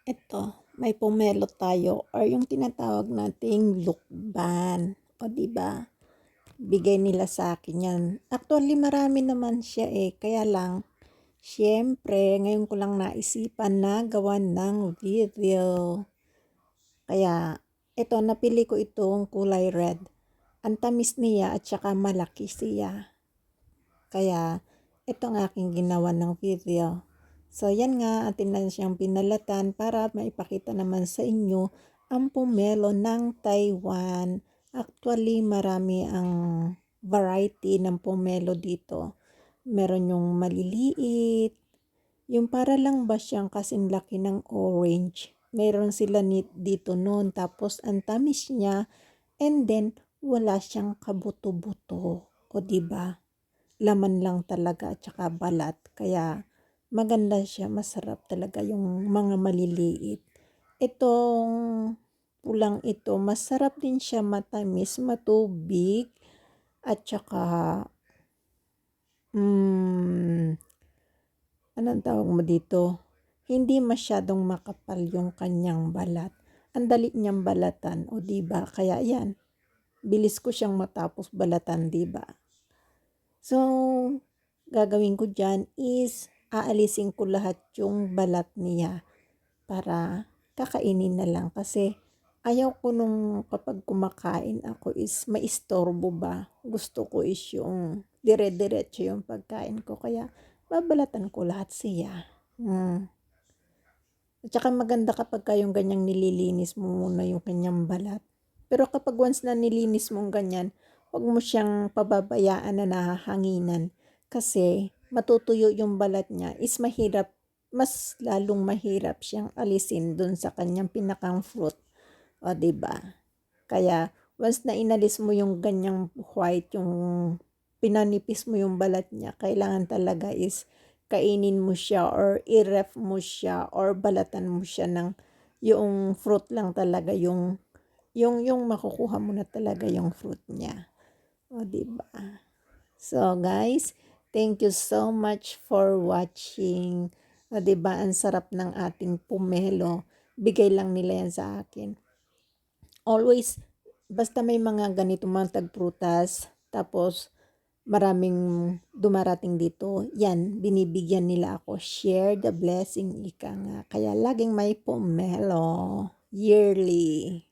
Eto, may pomelo tayo or yung tinatawag nating lukban, o 'di ba? Bigay nila sa akin 'yan. Actually marami naman siya, kaya lang siyempre ngayon ko lang naisipan na gawan ng video. Kaya eto napili ko itong kulay red. Ang tamis niya at saka malaki siya. Kaya ito ang aking ginawa ng video. So yan nga, atin na siyang pinalatan para maipakita naman sa inyo ang pomelo ng Taiwan. Actually, marami ang variety ng pomelo dito. Meron yung maliliit, yung para lang ba siyang kasing laki ng orange. Meron sila dito noon, tapos ang tamis niya, and then wala siyang kabuto-buto. O 'di ba? Laman lang talaga at saka balat. Kaya maganda siya, masarap talaga yung mga maliliit. Itong pulang ito, masarap din siya, matamis, matubig, at saka, anong tawag mo dito? Hindi masyadong makapal yung kanyang balat. Ang dali niyang balatan, o di ba? Kaya yan, bilis ko siyang matapos balatan, di ba? So, gagawin ko dyan is aalisin ko lahat yung balat niya para kakainin na lang, kasi ayaw ko nung kapag kumakain ako is maistorbo ba. Gusto ko is yung dire-diretso yung pagkain ko, kaya babalatan ko lahat siya. At saka maganda kapag yung ganyang nililinis mo muna yung kanyang balat. Pero kapag once na nilinis mong ganyan, huwag mo siyang pababayaan na nahahanginan. Kasi matutuyo yung balat niya, is mahirap, mas lalong mahirap siyang alisin dun sa kanyang pinakang fruit. O 'di ba? Kaya once na inalis mo yung ganyang white, yung pinanipis mo yung balat niya, kailangan talaga is kainin mo siya or i-ref mo siya or balatan mo siya ng yung fruit lang talaga, yung makukuha mo na talaga yung fruit niya. O 'di ba? So guys, thank you so much for watching. O 'di ba, ang sarap ng ating pomelo. Bigay lang nila yan sa akin. Always, basta may mga ganito mga tagprutas, tapos maraming dumarating dito, yan, binibigyan nila ako. Share the blessing, ika nga. Kaya laging may pomelo. Yearly.